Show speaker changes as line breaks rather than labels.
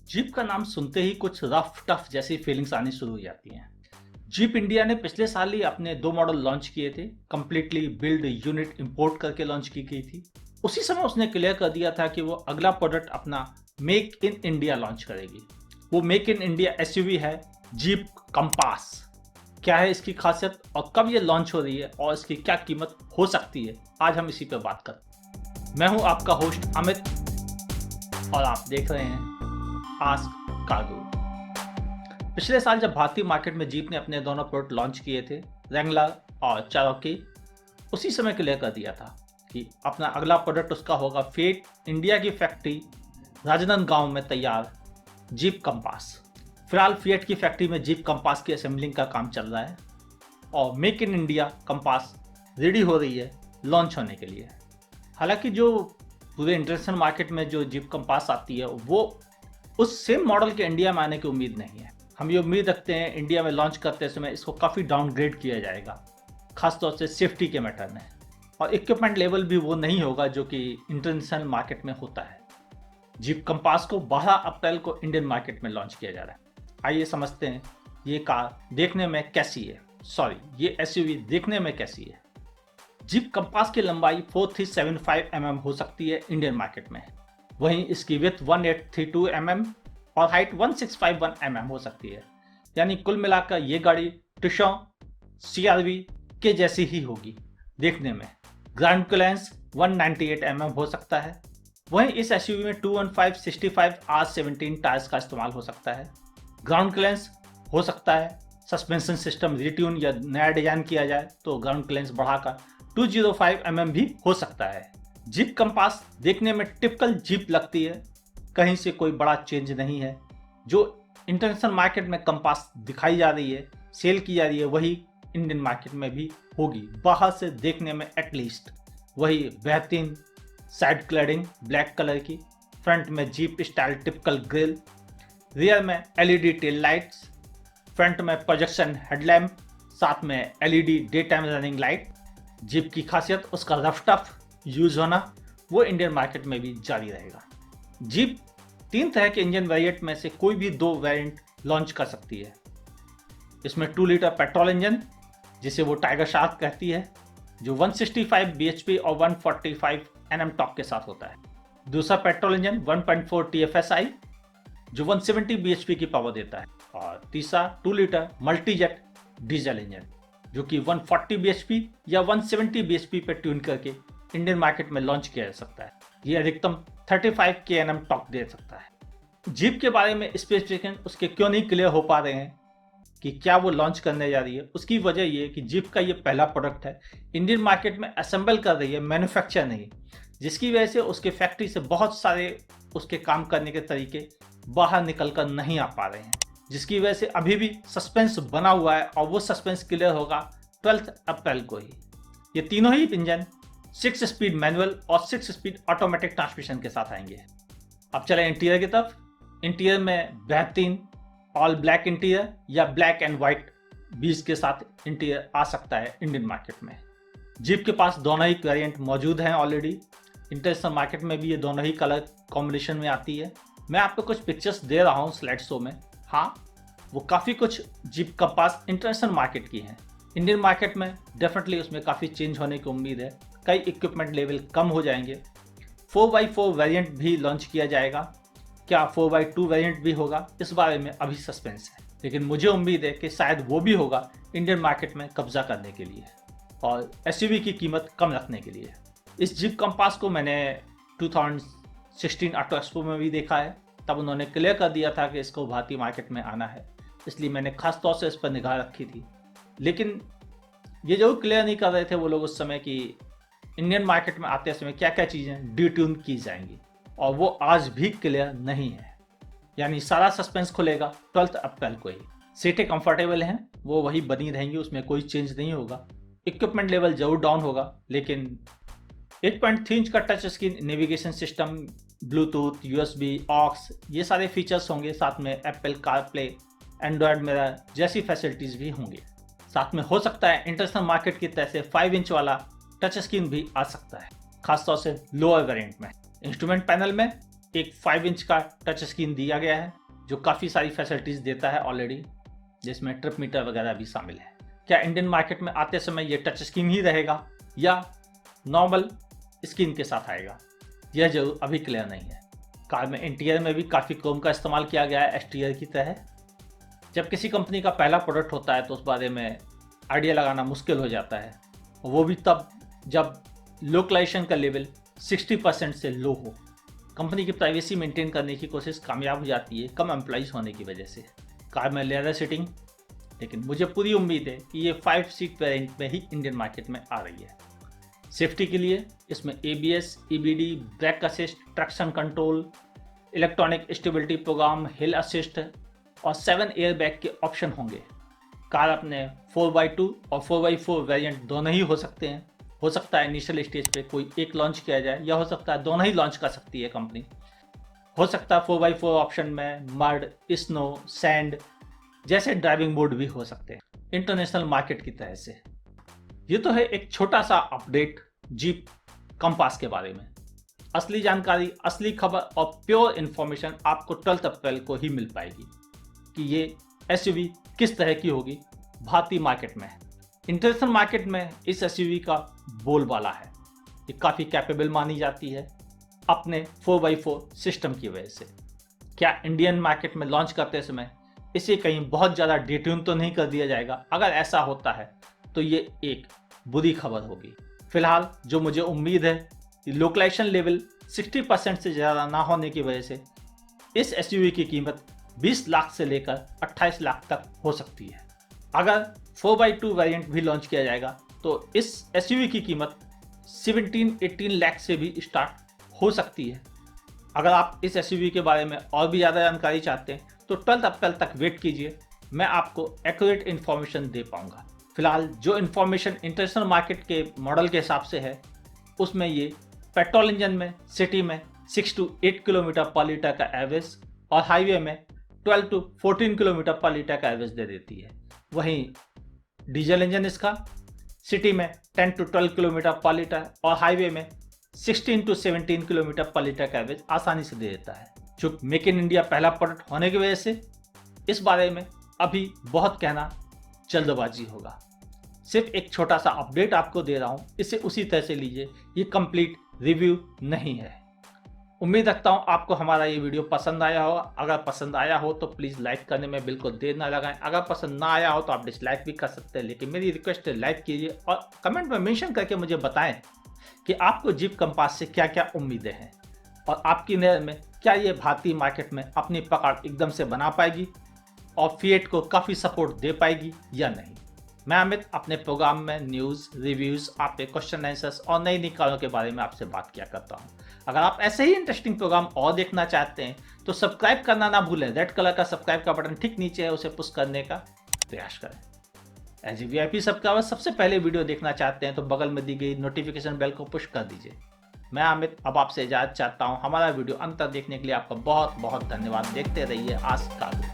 Jeep का नाम सुनते ही कुछ रफ टफ जैसी फीलिंग्स आनी शुरू हो जाती हैं। जीप इंडिया ने पिछले साल ही अपने 2 मॉडल लॉन्च किए थे। कंप्लीटली बिल्ड यूनिट इंपोर्ट करके लॉन्च की गई थी। उसी समय उसने क्लियर कर दिया था कि वो अगला प्रोडक्ट अपना मेक इन इंडिया लॉन्च करेगी। वो मेक इन इंडिया एसयूवी है जीप कंपास। क्या है इसकी खासियत और कब ये लॉन्च हो रही है और इसकी क्या कीमत हो सकती है, आज हम इसी पे बात करें। मैं हूं आपका होस्ट अमित और आप देख रहे हैं आस्क कार्गो। पिछले साल जब भारतीय मार्केट में जीप ने अपने दोनों प्रोडक्ट लॉन्च किए थे, रैंगलर और चेरोकी, उसी समय क्लियर कर दिया था कि अपना अगला प्रोडक्ट उसका होगा फिएट इंडिया की फैक्ट्री राजनांदगांव में तैयार जीप कंपास। फिलहाल फिएट की फैक्ट्री में जीप कंपास की असेंबलिंग का काम चल रहा है और make in India compass ready हो रही है लॉन्च होने के लिए। हालांकि जो पूरे इंटरनेशनल मार्केट में जो जीप कंपास आती है वो उस सेम मॉडल के इंडिया में आने की उम्मीद नहीं है। हम ये उम्मीद रखते हैं इंडिया में लॉन्च करते समय इसको काफ़ी डाउनग्रेड किया जाएगा, खासतौर से सेफ्टी के मैटर में, और इक्विपमेंट लेवल भी वो नहीं होगा जो कि इंटरनेशनल मार्केट में होता है। जीप कंपास को 12 अप्रैल को इंडियन मार्केट में लॉन्च किया जा रहा है। आइए समझते हैं ये कार देखने में कैसी है, ये एसयूवी देखने में कैसी है। जीप कंपास की लंबाई 4375 mm हो सकती है इंडियन मार्केट में। वहीं इसकी विड्थ 1832 mm और हाइट 1651 mm हो सकती है। यानी कुल मिलाकर ये गाड़ी टिशॉ CRV के जैसी ही होगी देखने में। ग्राउंड क्लियरेंस 198 mm हो सकता है। वहीं इस एसयूवी में 215/65 R17 टायर्स का इस्तेमाल हो सकता है। ग्राउंड क्लियरेंस हो सकता है सस्पेंशन सिस्टम रिट्यून या नया डिजाइन किया जाए तो ग्राउंड क्लियरेंस बढ़ाकर 205 mm भी हो सकता है। जीप कंपास देखने में टिपिकल जीप लगती है, कहीं से कोई बड़ा चेंज नहीं है। जो इंटरनेशनल मार्केट में कंपास दिखाई जा रही है, सेल की जा रही है, वही इंडियन मार्केट में भी होगी, बाहर से देखने में एटलीस्ट। वही बेहतरीन साइड क्लैडिंग ब्लैक कलर की, फ्रंट में jeep style typical grill, rear में LED टेल लाइट्स, फ्रंट में प्रोजेक्शन हेडलैम्प, साथ में LED day time running light. Jeep की खासियत उसका रफ टफ यूज होना, वो इंडियन मार्केट में भी जारी रहेगा। जीप 3 तरह के इंजन वेरिएंट में से कोई भी 2 वेरिएंट लॉन्च कर सकती है। इसमें 2 लीटर पेट्रोल इंजन, जिसे वो टाइगर शार्क कहती है, जो 165 bhp और 145 Nm टॉर्क के साथ होता है। दूसरा पेट्रोल इंजन 1.4 TFSI जो 170 bhp की पावर देता है। और तीसरा 2 लीटर मल्टीजेट डीजल इंजन जो कि 140 bhp या 170 bhp पर ट्यून करके इंडियन मार्केट में लॉन्च किया जा सकता है। ये अधिकतम 35 kNm टॉर्क दे सकता है। जीप के बारे में स्पेसिफिकेशन उसके क्यों नहीं क्लियर हो पा रहे हैं कि क्या वो लॉन्च करने जा रही है, उसकी वजह ये कि जीप का ये पहला प्रोडक्ट है, इंडियन मार्केट में असेंबल कर रही है, मैन्युफैक्चर नहीं, जिसकी वजह से उसके फैक्ट्री से बहुत सारे उसके काम करने के तरीके बाहर निकल कर नहीं आ पा रहे हैं, जिसकी वजह से अभी भी सस्पेंस बना हुआ है और वो सस्पेंस क्लियर होगा 12 अप्रैल को ही। ये तीनों ही इंजन 6 स्पीड मैनुअल और 6 स्पीड ऑटोमेटिक ट्रांसमिशन के साथ आएंगे। अब चले इंटीरियर की तरफ। इंटीरियर में बेहतरीन ऑल ब्लैक इंटीरियर या ब्लैक एंड व्हाइट बीज के साथ इंटीरियर आ सकता है इंडियन मार्केट में। जीप के पास दोनों ही वेरिएंट मौजूद हैं ऑलरेडी। इंटरनेशनल मार्केट में भी ये दोनों ही कलर कॉम्बिनेशन में आती है। मैं आपको कुछ पिक्चर्स दे रहा हूँ स्लाइड शो में। हाँ, वो काफ़ी कुछ जीप के पास इंटरनेशनल मार्केट की हैं। इंडियन मार्केट में डेफिनेटली उसमें काफ़ी चेंज होने की उम्मीद है। कई इक्विपमेंट लेवल कम हो जाएंगे। 4x4 वेरिएंट भी लॉन्च किया जाएगा। क्या 4x2 वेरिएंट भी होगा, इस बारे में अभी सस्पेंस है, लेकिन मुझे उम्मीद है कि शायद वो भी होगा इंडियन मार्केट में कब्जा करने के लिए और एसयूवी की कीमत कम रखने के लिए। इस जीप कंपास को मैंने 2016 ऑटो एक्सपो में भी देखा है। तब उन्होंने क्लियर कर दिया था कि इसको भारतीय मार्केट में आना है, इसलिए मैंने खास तौर से इस पर निगाह रखी थी। लेकिन ये जो क्लियर नहीं कर रहे थे वो लोग उस समय कि इंडियन मार्केट में आते समय क्या क्या चीज़ें डिट्यून की जाएंगी, और वो आज भी क्लियर नहीं है। यानी सारा सस्पेंस खुलेगा 12 अप्रैल को ही। सीटें कंफर्टेबल हैं, वो वही बनी रहेंगी, उसमें कोई चेंज नहीं होगा। इक्विपमेंट लेवल जरूर डाउन होगा, लेकिन 8.3 इंच का touch screen, navigation system, bluetooth, USB, aux, ये सारे फीचर्स होंगे। साथ में एप्पल कारप्ले, एंड्रॉयड मिरर जैसी फैसिलिटीज़ भी होंगी। साथ में हो सकता है इंटरनेशनल मार्केट की तरह से 5 इंच वाला टच स्क्रीन भी आ सकता है, खासतौर से लोअर वेरिएंट में। इंस्ट्रूमेंट पैनल में एक 5 इंच का टच स्क्रीन दिया गया है, जो काफ़ी सारी फैसिलिटीज़ देता है ऑलरेडी, जिसमें ट्रिप मीटर वगैरह भी शामिल है। क्या इंडियन मार्केट में आते समय ये टच स्क्रीन ही रहेगा या नॉर्मल स्क्रीन के साथ आएगा, यह जरूर अभी क्लियर नहीं है। कार में इंटीरियर में भी काफ़ी क्रोम का इस्तेमाल किया गया है एक्सटीरियर की तरह। जब किसी कंपनी का पहला प्रोडक्ट होता है तो उस बारे में आइडिया लगाना मुश्किल हो जाता है, वो भी तब जब लोकलाइजेशन का लेवल 60% से लो हो। कंपनी की प्राइवेसी मेंटेन करने की कोशिश कामयाब हो जाती है कम एम्प्लॉइज होने की वजह से। कार में लेदर सीटिंग, लेकिन मुझे पूरी उम्मीद है कि ये 5 सीट वेरिएंट में ही इंडियन मार्केट में आ रही है। सेफ्टी के लिए इसमें ABS, EBD, brake assist, traction control, electronic stability program, hill assist और 7 एयरबैग के ऑप्शन होंगे। कार अपने 4x2 और 4x4 वेरिएंट दोनों ही हो सकते हैं। हो सकता है इनिशियल स्टेज पे कोई एक लॉन्च किया जाए, या हो सकता है दोनों ही लॉन्च कर सकती है कंपनी। हो सकता है 4x4 ऑप्शन में मड, स्नो, सैंड जैसे ड्राइविंग मोड भी हो सकते हैं, इंटरनेशनल मार्केट की तरह से। ये तो है एक छोटा सा अपडेट जीप कंपास के बारे में। असली जानकारी, असली खबर और प्योर इन्फॉर्मेशन आपको 12 अप्रैल को ही मिल पाएगी कि ये SUV किस तरह की होगी भारतीय मार्केट में। इंटरनेशनल मार्केट में इस SUV का बोलबाला है। ये काफ़ी कैपेबल मानी जाती है अपने 4x4 सिस्टम की वजह से। क्या इंडियन मार्केट में लॉन्च करते समय इसे कहीं बहुत ज़्यादा डिट्यून तो नहीं कर दिया जाएगा? अगर ऐसा होता है तो ये एक बुरी खबर होगी। फिलहाल जो मुझे उम्मीद है कि लोकलाइजेशन लेवल 60% से ज़्यादा ना होने की वजह से इस SUV की कीमत 20 लाख से लेकर 28 लाख तक हो सकती है। अगर 4x2 वेरिएंट भी लॉन्च किया जाएगा तो इस SUV की कीमत 17-18 लाख से भी स्टार्ट हो सकती है। अगर आप इस SUV के बारे में और भी ज़्यादा जानकारी चाहते हैं तो 12 अप्रैल तक वेट कीजिए, मैं आपको एक्यूरेट इन्फॉर्मेशन दे पाऊंगा। फिलहाल जो इन्फॉर्मेशन इंटरनेशनल मार्केट के मॉडल के हिसाब से है, उसमें ये पेट्रोल इंजन में सिटी में 6 to 8 किलोमीटर पर लीटर का एवरेज और हाईवे में 12 to 14 किलोमीटर पर लीटर का एवरेज दे देती है। वहीं डीजल इंजन इसका सिटी में 10 to 12 किलोमीटर पर लीटर और हाईवे में 16 to 17 किलोमीटर पर लीटर का एवरेज आसानी से दे देता है। जो मेक इन इंडिया पहला प्रोडक्ट होने की वजह से इस बारे में अभी बहुत कहना जल्दबाजी होगा। सिर्फ एक छोटा सा अपडेट आपको दे रहा हूँ, इसे उसी तरह से लीजिए, ये कंप्लीट रिव्यू नहीं है। उम्मीद रखता हूँ आपको हमारा ये वीडियो पसंद आया होगा। अगर पसंद आया हो तो प्लीज़ लाइक करने में बिल्कुल देर ना लगाएं। अगर पसंद ना आया हो तो आप डिसलाइक भी कर सकते हैं, लेकिन मेरी रिक्वेस्ट है लाइक कीजिए और कमेंट में मेंशन करके मुझे बताएं कि आपको जीप कंपास से क्या क्या उम्मीदें हैं और आपकी नज़र में क्या ये भारतीय मार्केट में अपनी पकड़ एकदम से बना पाएगी और फिएट को काफ़ी सपोर्ट दे पाएगी या नहीं। मैं अमित अपने प्रोग्राम में न्यूज़, रिव्यूज़, आपके क्वेश्चन आंसर्स और नई नई कारों के बारे में आपसे बात किया करता हूँ। अगर आप ऐसे ही इंटरेस्टिंग प्रोग्राम और देखना चाहते हैं तो सब्सक्राइब करना ना भूलें। रेड कलर का सब्सक्राइब का बटन ठीक नीचे है, उसे पुश करने का प्रयास करें। एज ए VIP सब्सक्राइबर सबसे पहले वीडियो देखना चाहते हैं तो बगल में दी गई नोटिफिकेशन बेल को पुश कर दीजिए। मैं अमित अब आपसे इजाज़त चाहता हूँ। हमारा वीडियो अंत तक देखने के लिए आपका बहुत बहुत धन्यवाद। देखते रहिए आज कार्गो।